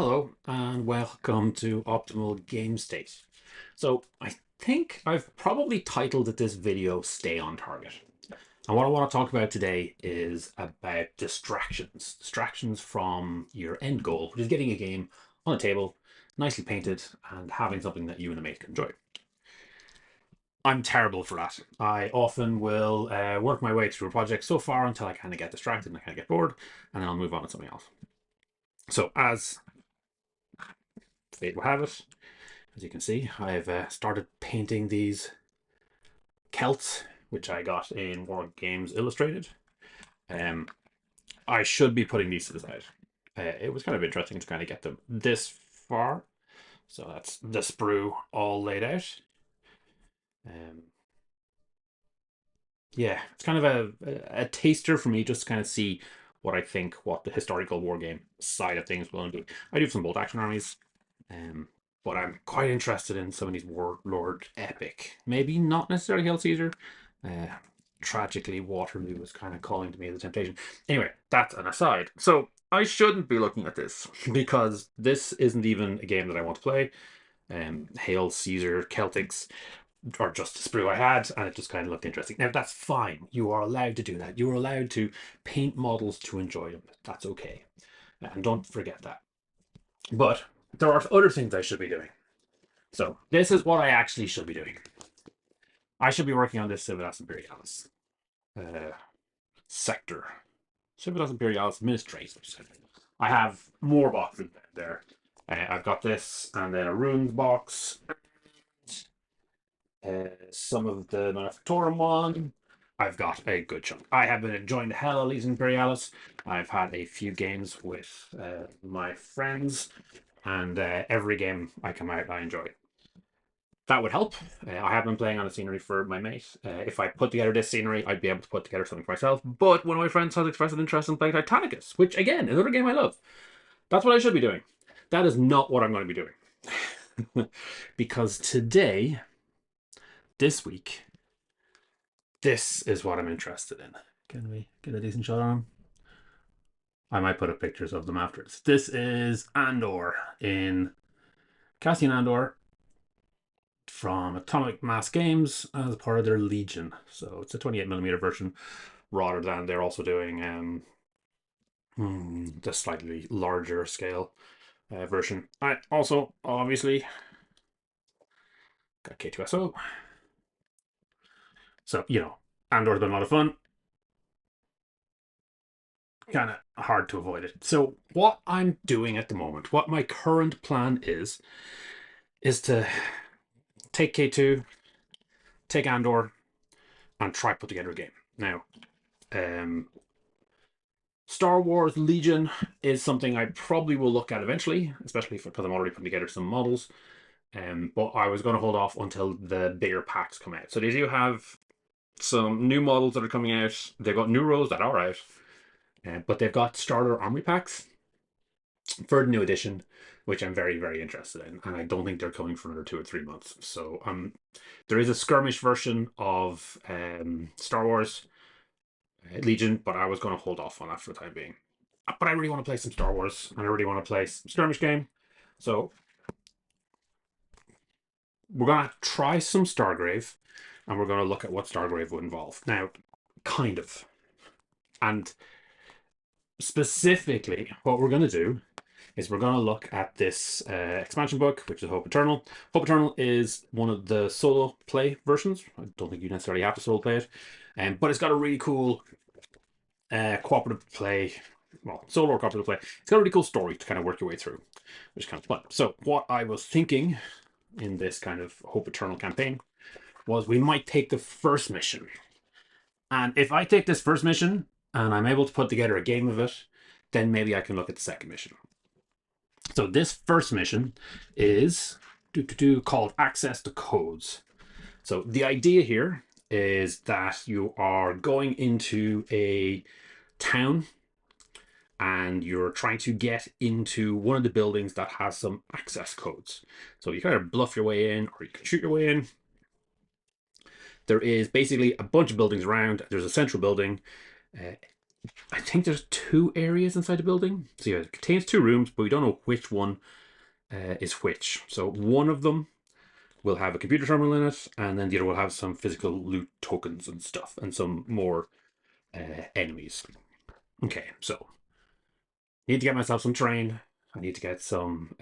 Hello and welcome to Optimal Game State. So I think I've probably titled this video Stay on Target. And what I want to talk about today is about distractions. Distractions from your end goal, which is getting a game on a table, nicely painted, and having something that you and a mate can enjoy. I'm terrible for that. I often will work my way through a project so far until I kind of get distracted and I kind of get bored, and then I'll move on to something else. So as fate will have it, as you can see, I've started painting these Celts, which I got in War Games Illustrated. Um, I should be putting these to the side. It was kind of interesting to kind of get them this far. So that's the sprue all laid out. Um, yeah, it's kind of a taster for me just to kind of see what I think, what the historical war game side of things will do. I do some bolt action armies. But I'm quite interested in some of these warlord epic. Maybe not necessarily Hail Caesar. Uh, Tragically, Waterloo was kind of calling to me as a temptation. Anyway, that's an aside. So I shouldn't be looking at this because this isn't even a game that I want to play. Hail Caesar Celtics or just a sprue I had, and it just kind of looked interesting. Now that's fine. You are allowed to do that. You are allowed to paint models to enjoy them. That's okay, and don't forget that. But there are other things I should be doing. So this is what I actually should be doing. I should be working on this Civitas Imperialis uh, sector. Civitas Imperialis Administrator. I have more boxes there. I've got this and then a runes box. Some of the Manufactorum one. I've got a good chunk. I have been enjoying the hell of Legion Imperialis. I've had a few games with my friends, and every game I come out, I enjoy. That would help. I have been playing on the scenery for my mate. If I put together this scenery, I'd be able to put together something for myself. But one of my friends has expressed an interest in playing Titanicus, which, again, is another game I love. That's what I should be doing. That is not what I'm going to be doing. Because today, this week, this is what I'm interested in. Can we get a decent shot on him? I might put up pictures of them afterwards. This is Andor in Cassian Andor from Atomic Mass Games as part of their Legion. So it's a 28mm version rather than they're also doing the slightly larger scale version. I also obviously got K2SO. So, Andor's been a lot of fun. Kind of hard to avoid it. So what I'm doing at the moment, what my current plan is to take K2, take Andor, and try put together a game. Now, Star Wars Legion is something I probably will look at eventually, especially because I'm already putting together some models. But I was going to hold off until the bigger packs come out. So they do have some new models that are coming out. They've got new rows that are out, but they've got starter army packs for the new edition, which I'm very, very interested in. And I don't think they're coming for another 2 or 3 months. So there is a skirmish version of Star Wars Legion, but I was going to hold off on that for the time being. But I really want to play some Star Wars, and I really want to play some skirmish game. So we're going to try some Stargrave, and we're going to look at what Stargrave would involve. Now, kind of. And specifically, what we're going to do is we're going to look at this expansion book, which is Hope Eternal. Hope Eternal is one of the solo play versions. I don't think you necessarily have to solo play it, but it's got a really cool cooperative play. Well, solo or cooperative play. It's got a really cool story to kind of work your way through, which is kind of fun. So what I was thinking in this kind of Hope Eternal campaign was we might take the first mission. And if I take this first mission and I'm able to put together a game of it, then maybe I can look at the second mission. So this first mission is called Access to Codes. So the idea here is that you are going into a town and you're trying to get into one of the buildings that has some access codes. So you kind of bluff your way in or you can shoot your way in. There is basically a bunch of buildings around. There's a central building. I think there's 2 areas inside the building. So yeah, it contains 2 rooms, but we don't know which one is which. So one of them will have a computer terminal in it, and then the other will have some physical loot tokens and stuff, and some more enemies. Okay, so I need to get myself some terrain. I need to get some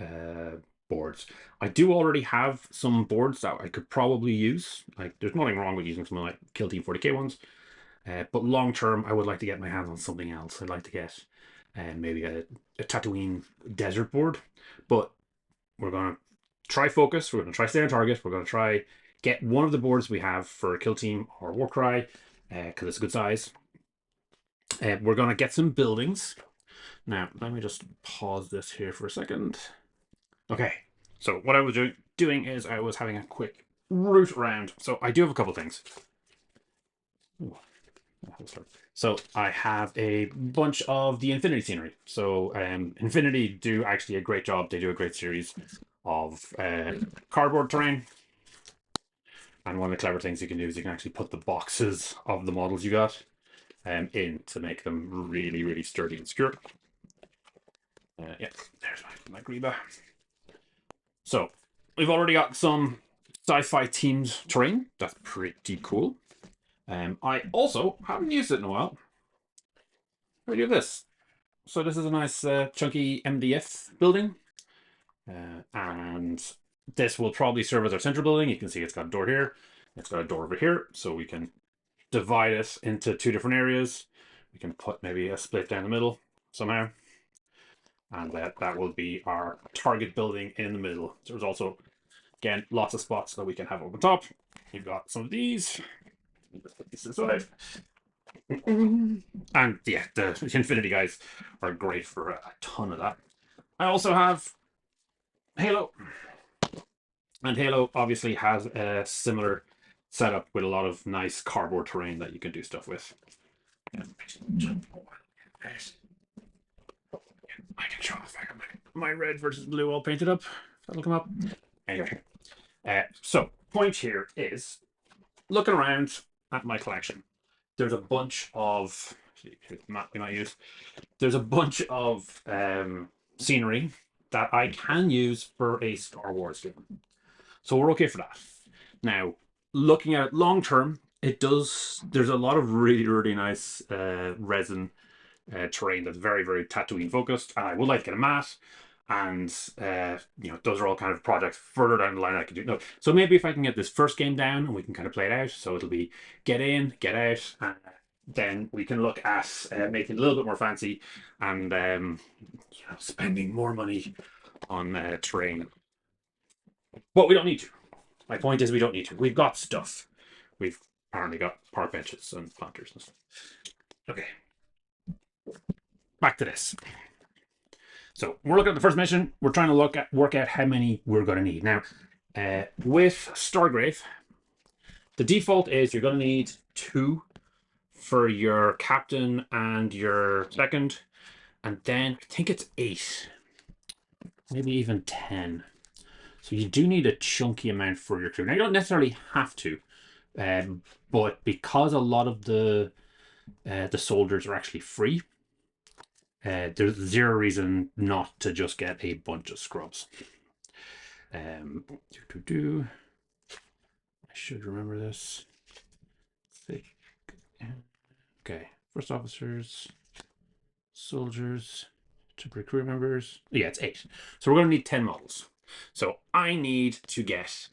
boards. I do already have some boards that I could probably use. Like, there's nothing wrong with using some like Kill Team 40k ones. But long term, I would like to get my hands on something else. I'd like to get maybe a Tatooine desert board. But we're going to try focus. We're going to try stay on target. We're going to try get one of the boards we have for Kill Team or Warcry because it's a good size. We're going to get some buildings. Now, let me just pause this here for a second. Okay, so what I was doing is I was having a quick route around. So I do have a couple things. Ooh. So I have a bunch of the Infinity scenery. So Infinity do actually a great job. They do a great series of cardboard terrain. And one of the clever things you can do is you can actually put the boxes of the models you got in to make them really, really sturdy and secure. Yeah, there's my Greba. So we've already got some sci-fi themed terrain. That's pretty cool. I also haven't used it in a while. We do this. So this is a nice chunky MDF building. And this will probably serve as our central building. You can see it's got a door here. It's got a door over here. So we can divide it into 2 different areas. We can put maybe a split down the middle somehow. And that will be our target building in the middle. There's also, again, lots of spots that we can have over top. You've got some of these. Put these aside. And yeah, the Infinity guys are great for a ton of that. I also have Halo. And Halo obviously has a similar setup with a lot of nice cardboard terrain that you can do stuff with. I can show off my red versus blue all painted up. That'll come up. Anyway, so point here is looking around at my collection. There's a bunch of here's the map we might use. There's a bunch of scenery that I can use for a Star Wars game. So we're okay for that. Now, looking at it long term, there's a lot of really, really nice resin terrain that's very, very Tatooine focused. And I would like to get a mat. And those are all kind of projects further down the line I could do. No, so maybe if I can get this first game down and we can kind of play it out. So it'll be get in, get out, and then we can look at making it a little bit more fancy and spending more money on terrain. But we don't need to. My point is we don't need to. We've got stuff. We've apparently got park benches and planters and stuff. Okay. Back to this. So we're looking at the first mission. We're trying to work out how many we're going to need. Now, with Stargrave, the default is you're going to need 2 for your captain and your second. And then I think it's 8. Maybe even 10. So you do need a chunky amount for your crew. Now, you don't necessarily have to, but because a lot of the soldiers are actually free, there's zero reason not to just get a bunch of scrubs. I should remember this. Okay, first officers, soldiers, temporary crew members. Yeah, it's 8. So we're going to need 10 models. So I need to get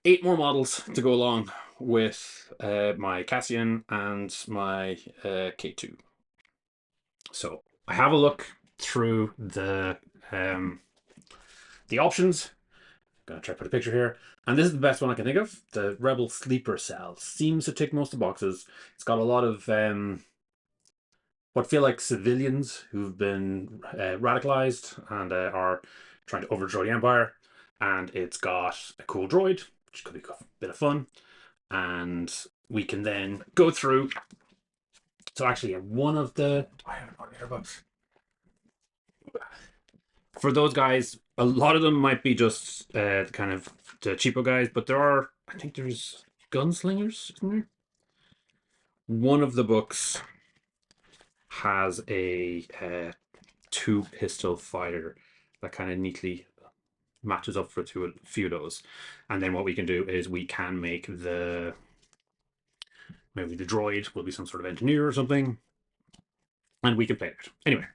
8 more models to go along with my Cassian and my K2. So I have a look through the options. I'm gonna try to put a picture here, and this is the best one I can think of. The Rebel Sleeper Cell seems to tick most of the boxes. It's got a lot of what feel like civilians who've been radicalized and are trying to overthrow the Empire, and it's got a cool droid, which could be a bit of fun, and we can then go through. So actually, one of the I haven't got earbuds. For those guys, a lot of them might be just kind of the cheapo guys, but I think there's gunslingers, isn't there? one of the books has a 2-pistol fighter that kind of neatly matches up for a few of those. And then what we can do is we can make maybe the droid will be some sort of engineer or something, and we can play it. Anyway,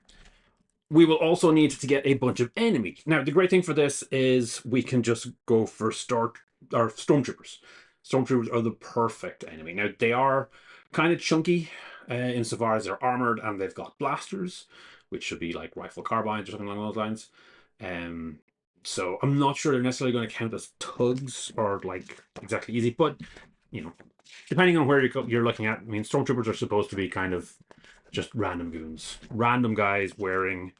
we will also need to get a bunch of enemies. Now, the great thing for this is we can just go for stormtroopers. Stormtroopers are the perfect enemy. Now, they are kind of chunky insofar as they're armored and they've got blasters, which should be like rifle carbines or something along those lines. So I'm not sure they're necessarily going to count as tugs or like exactly easy, but you know, depending on where you're looking at, I mean, stormtroopers are supposed to be kind of just random goons, random guys wearing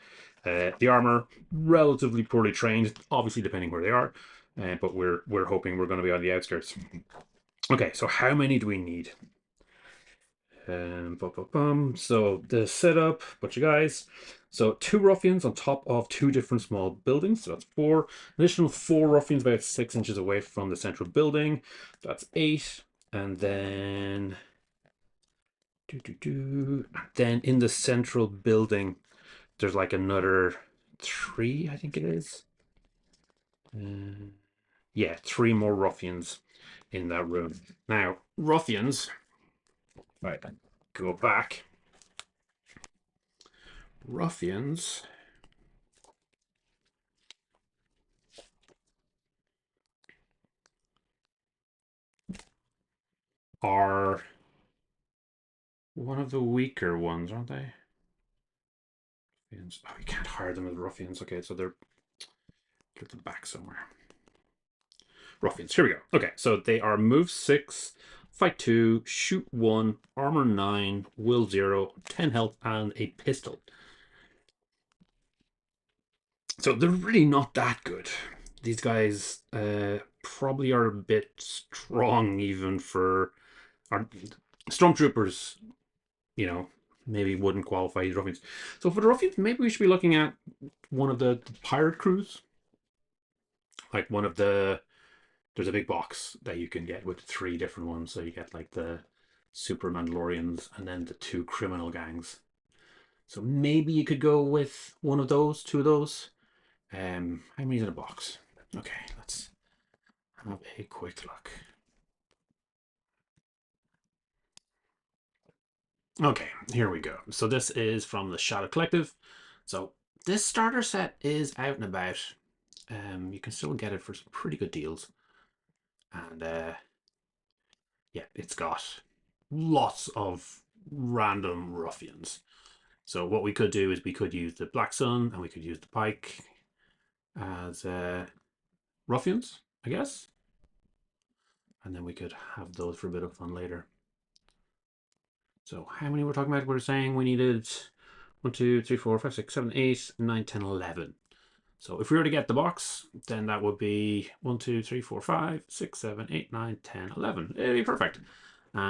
the armor, relatively poorly trained, obviously depending where they are, but we're hoping we're going to be on the outskirts. Okay, so how many do we need? So the setup, bunch of guys. So 2 ruffians on top of 2 different small buildings. So that's 4. Additional 4 ruffians about 6 inches away from the central building. That's 8. And then then in the central building, there's like another 3, I think it is. Yeah, 3 more ruffians in that room. Now, ruffians, right, go back. Ruffians are one of the weaker ones, aren't they? Oh, you can't hire them as ruffians. Okay, so they're at the back somewhere. Ruffians, here we go. Okay, so they are move 6, fight 2, shoot 1, armor 9, will 0, 10 health, and a pistol. So they're really not that good. These guys probably are a bit strong even for our stormtroopers, you know, maybe wouldn't qualify as ruffians. So for the ruffians, maybe we should be looking at one of the pirate crews. Like one of the... There's a big box that you can get with 3 different ones. So you get like the Super Mandalorians and then the 2 criminal gangs. So maybe you could go with one of those, 2 of those. How many's in a box? Okay, let's have a quick look. Okay, here we go. So this is from the Shadow Collective. So this starter set is out and about. You can still get it for some pretty good deals. And yeah, it's got lots of random ruffians. So what we could do is we could use the Black Sun and we could use the Pike as ruffians, I guess. And then we could have those for a bit of fun later. So how many we're talking about? We're saying we needed 1, 2, 3, 4, 5, 6, 7, 8, 9, 10, 11. So if we were to get the box, then that would be 1, 2, 3, 4, 5, 6, 7, 8, 9, 10, 11. It'd be perfect.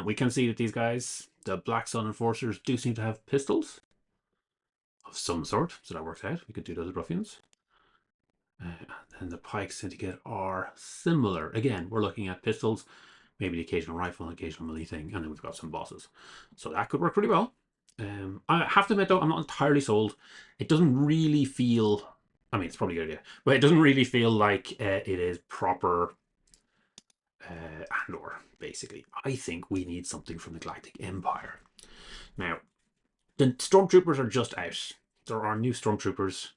We can see that these guys, the Black Sun Enforcers, do seem to have pistols of some sort. So that works out. We could do those ruffians. And the Pike Syndicate are similar. Again, we're looking at pistols, maybe the occasional rifle, and occasional melee thing, and then we've got some bosses. So that could work pretty well. I have to admit, though, I'm not entirely sold. It doesn't really feel... I mean, it's probably a good idea, but it doesn't really feel like it is proper Andor, basically. I think we need something from the Galactic Empire. Now, the Stormtroopers are just out. There are new Stormtroopers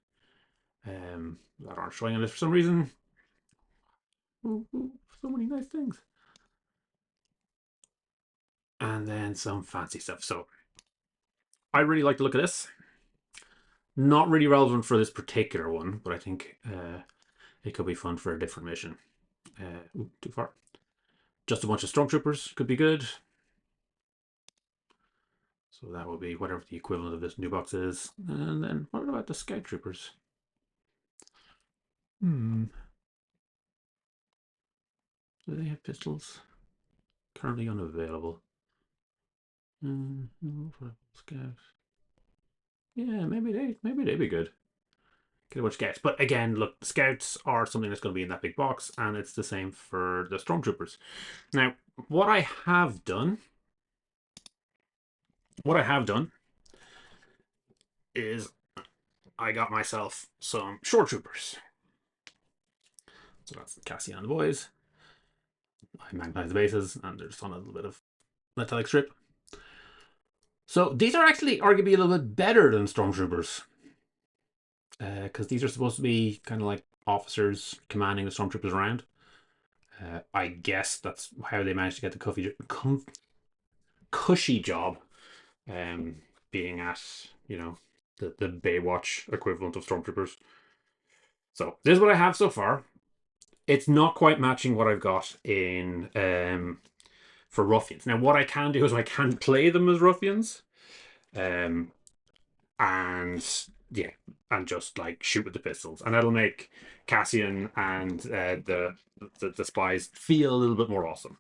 that aren't showing on this for some reason. Ooh, so many nice things. And then some fancy stuff. So, I really like the look of this. Not really relevant for this particular one, but I think it could be fun for a different mission. Ooh, too far. Just a bunch of stormtroopers could be good. So that will be whatever the equivalent of this new box is. And then what about the scout troopers? Do they have pistols? Currently unavailable. Scouts. Yeah, maybe they'd be good. Get a bunch of scouts. But again, look, scouts are something that's going to be in that big box, and it's the same for the stormtroopers. Now, what I have done what I have done is I got myself some shore troopers. So that's the Cassian and the boys. I magnetize the bases, and there's on a little bit of metallic strip. So these are actually arguably a little bit better than stormtroopers, because these are supposed to be kind of like officers commanding the stormtroopers around. I guess that's how they managed to get the cushy job, um, being at the Baywatch equivalent of stormtroopers. So this is what I have so far. It's not quite matching what I've got in for ruffians. Now, what I can do is I can play them as ruffians, and yeah, and just like shoot with the pistols, and that'll make Cassian and the spies feel a little bit more awesome.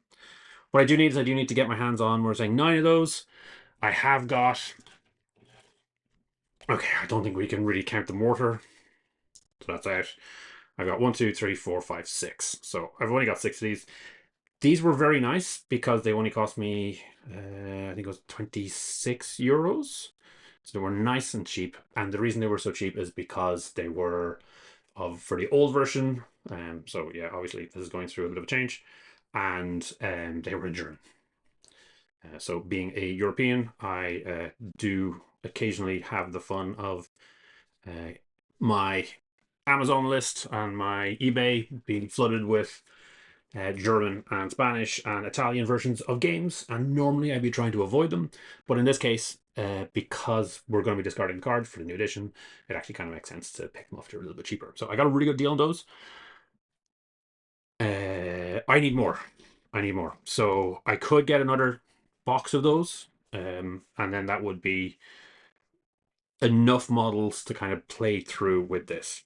What I do need is I do need to get my hands on. We're saying 9 of those. I have got. Okay, I don't think we can really count the mortar, so that's out. I've got 1, 2, 3, 4, 5, 6. So I've only got 6 of these. These were very nice because they only cost me, I think it was 26 euros. So they were nice and cheap. And the reason they were so cheap is because they were for the old version. So yeah, obviously this is going through a bit of a change. And they were in German. So being a European, I do occasionally have the fun of my Amazon list and my eBay being flooded with German and Spanish and Italian versions of games, and normally I'd be trying to avoid them, but in this case, because we're going to be discarding cards for the new edition, it actually kind of makes sense to pick them up. They're a little bit cheaper, so I got a really good deal on those. I need more. I need more. So I could get another box of those, and then that would be enough models to kind of play through with this.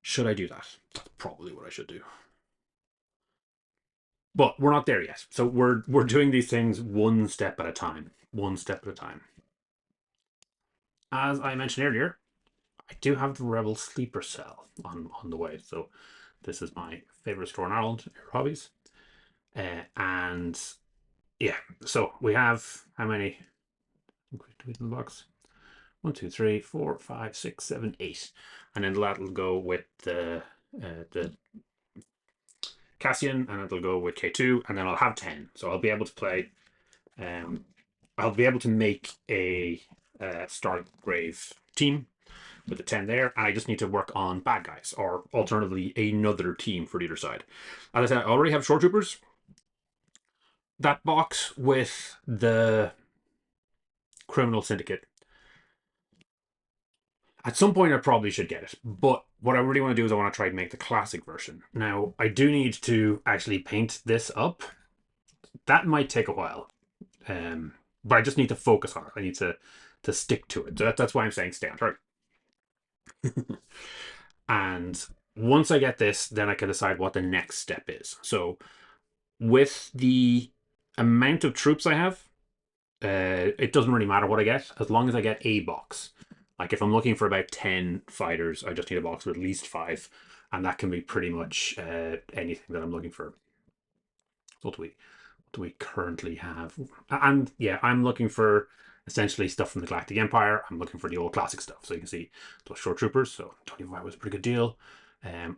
Should I do that? That's probably what I should do. But we're not there yet. So we're doing these things one step at a time. One step at a time. As I mentioned earlier, I do have the Rebel Sleeper Cell on the way. So this is my favorite store in Ireland, Air Hobbies. And yeah, so we have how many? In the box. 1, 2, 3, 4, 5, 6, 7, 8. And then that'll go with the Cassian, and it'll go with K2, and then I'll have 10. So I'll be able to play. I'll be able to make a Stargrave team with the 10 there, and I just need to work on bad guys, or alternatively, another team for the other side. As I said, I already have shore troopers. That box with the criminal syndicate. At some point, I probably should get it, but what I really want to do is I want to try and make the classic version. Now, I do need to actually paint this up. That might take a while, but I just need to focus on it. I need to stick to it. So that's why I'm saying stay on target. And once I get this, then I can decide what the next step is. So with the amount of troops I have, it doesn't really matter what I get, as long as I get a box. Like if I'm looking for about 10 fighters, I just need a box with at least 5. And that can be pretty much anything that I'm looking for. So what do we currently have? And yeah, I'm looking for essentially stuff from the Galactic Empire. I'm looking for the old classic stuff. So you can see those shore troopers. So 25 was a pretty good deal.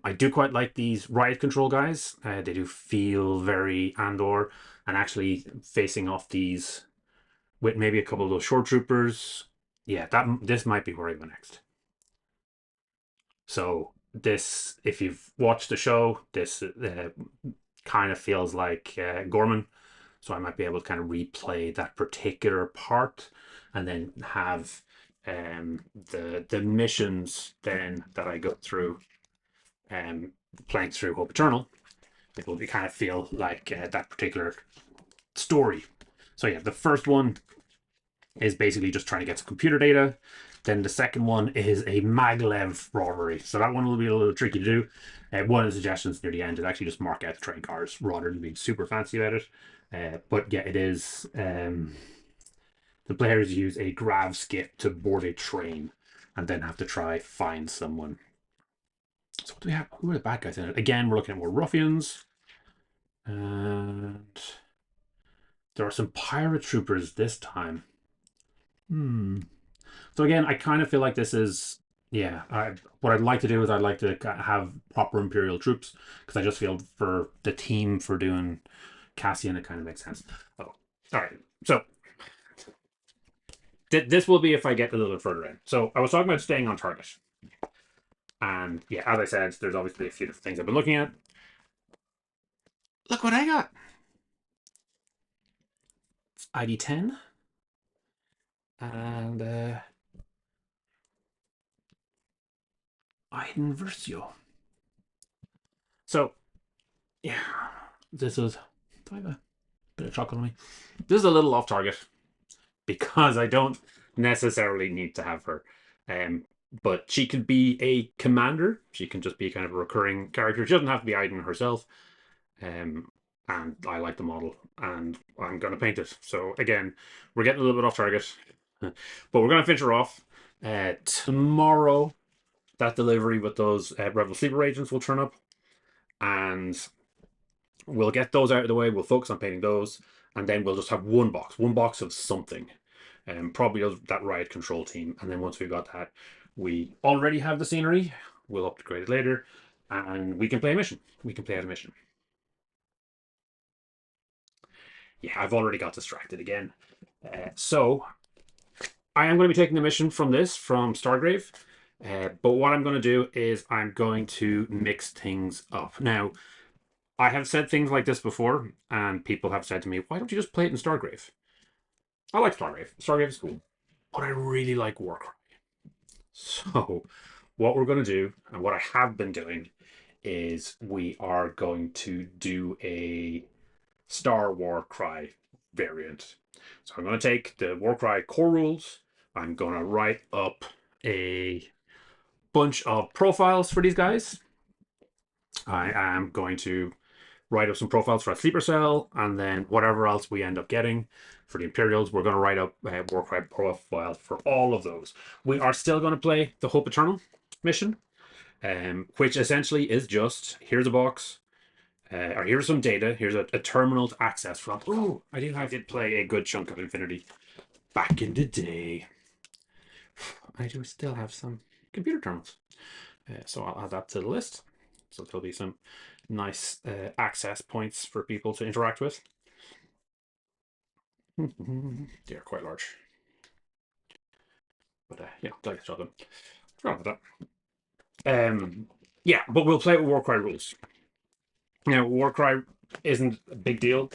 I do quite like these riot control guys. They do feel very Andor, and actually facing off these with maybe a couple of those shore troopers. Yeah, this might be where I go next. So this, if you've watched the show, this kind of feels like Gorman. So I might be able to kind of replay that particular part, and then have the missions then that I go through, playing through Hope Eternal. It will be kind of feel like that particular story. So yeah, the first one is basically just trying to get some computer data. Then the second one is a maglev robbery. So that one will be a little tricky to do. One of the suggestions near the end is actually just mark out the train cars rather than being super fancy about it. But yeah, it is. The players use a grav skip to board a train and then have to try find someone. So what do we have? Who are the bad guys in it? Again, we're looking at more ruffians. And There are some pirate troopers this time. Hmm. So again, I kind of feel like this is, yeah. What I'd like to do is I'd like to have proper Imperial troops because I just feel for the team for doing Cassian it kind of makes sense. Oh, all right. So this will be if I get a little bit further in. So I was talking about staying on target, and yeah, as I said, there's obviously a few different things I've been looking at. Look what I got. It's ID10 and Iden Versio. So yeah, this is. Do I have a bit of chocolate on me? This is a little off target because I don't necessarily need to have her. Um, but she could be a commander. She can just be kind of a recurring character. She doesn't have to be Iden herself. Um, and I like the model, and I'm going to paint it. So again, we're getting a little bit off target, but we're going to finish her off tomorrow. That delivery with those Rebel Sleeper agents will turn up, and we'll get those out of the way. We'll focus on painting those, and then we'll just have one box of something, probably that riot control team. And then once we've got that, we already have the scenery. We'll upgrade it later, and we can play a mission. We can play out a mission. Yeah, I've already got distracted again. So I am going to be taking the mission from Stargrave. But what I'm going to do is I'm going to mix things up. Now, I have said things like this before, and people have said to me, why don't you just play it in Stargrave? I like Stargrave. Stargrave is cool. But I really like Warcry. So, what we're going to do, and what I have been doing, is we are going to do a Star Warcry variant. So I'm going to take the Warcry core rules. I'm going to write up a bunch of profiles for these guys. I am going to write up some profiles for a sleeper cell, and then whatever else we end up getting for the Imperials, we're going to write up Warcry profiles for all of those. We are still going to play the Hope Eternal mission, which essentially is just here's a box, or here's some data, here's a terminal to access from. Oh, I did play a good chunk of Infinity back in the day. I do still have some computer terminals. So I'll add that to the list. So there'll be some nice access points for people to interact with. They're quite large. But yeah, I'd like to show them. Forgot about that. Yeah, but we'll play with Warcry rules. Now, Warcry isn't a big deal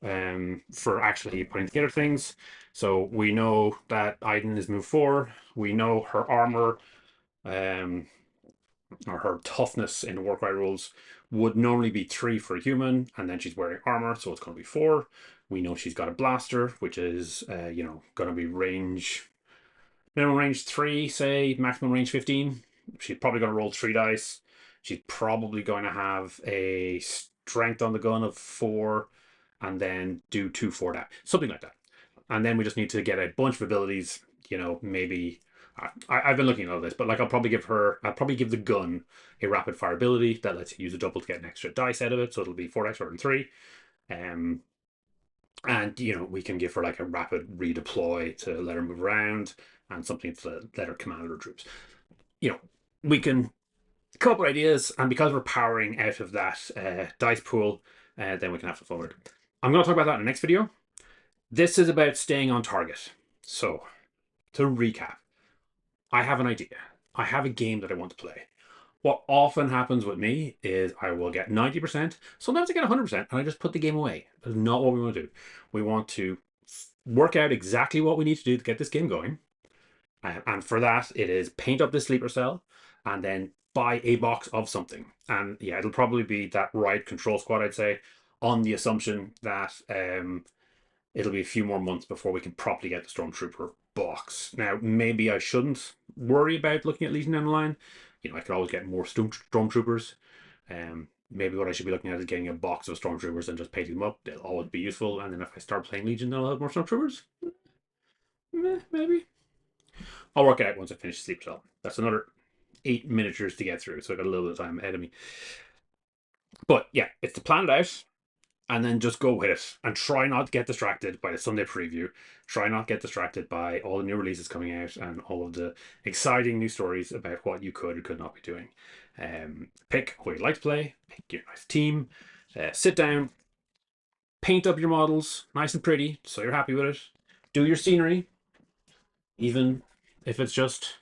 for actually putting together things. So we know that Iden is move 4. We know her armor or her toughness in Warcry rules would normally be 3 for a human, and then she's wearing armor, so it's going to be 4. We know she's got a blaster, which is going to be minimum range 3, say maximum range 15. She's probably going to roll 3 dice. She's probably going to have a strength on the gun of 4, and then do 2 4 that, something like that. And then we just need to get a bunch of abilities. Maybe I've been looking at all this, but like I'll probably give the gun a rapid fire ability that lets you use a double to get an extra dice out of it, so it'll be 4 dice rather than 3. And we can give her like a rapid redeploy to let her move around, and something to let her command her troops. We can come up with ideas, and because we're powering out of that dice pool, then we can have to forward. I'm going to talk about that in the next video. This is about staying on target. So, to recap, I have an idea. I have a game that I want to play. What often happens with me is I will get 90%. Sometimes I get 100%, and I just put the game away. That's not what we want to do. We want to work out exactly what we need to do to get this game going. And for that, it is paint up the sleeper cell, and then buy a box of something. And yeah, it'll probably be that riot control squad, I'd say, on the assumption that it'll be a few more months before we can properly get the Stormtrooper box. Now, maybe I shouldn't worry about looking at Legion down the line. I could always get more Stormtroopers. Maybe what I should be looking at is getting a box of Stormtroopers and just painting them up. They'll always be useful. And then if I start playing Legion, then I'll have more Stormtroopers. Maybe. I'll work it out once I finish Sleep Cell. That's another 8 miniatures to get through, so I got a little bit of time ahead of me. But yeah, it's to plan it out. and then just go with it and try not to get distracted by the Sunday preview. Try not to get distracted by all the new releases coming out and all of the exciting new stories about what you could or could not be doing. Pick what you'd like to play, pick your nice team, sit down, paint up your models nice and pretty so you're happy with it. Do your scenery, even if it's just,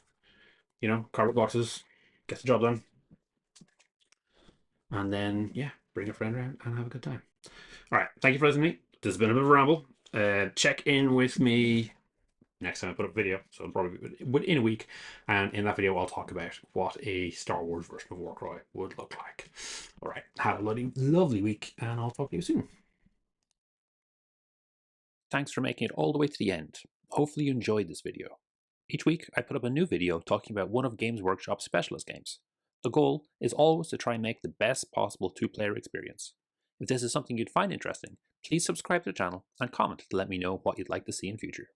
cardboard boxes. Get the job done. And then, yeah, bring a friend around and have a good time. All right, thank you for listening to me. This has been a bit of a ramble. Check in with me next time I put up a video, so probably within a week. And in that video, I'll talk about what a Star Wars version of Warcry would look like. All right, have a lovely week, and I'll talk to you soon. Thanks for making it all the way to the end. Hopefully you enjoyed this video. Each week, I put up a new video talking about one of Games Workshop's specialist games. The goal is always to try and make the best possible two-player experience. If this is something you'd find interesting, please subscribe to the channel and comment to let me know what you'd like to see in future.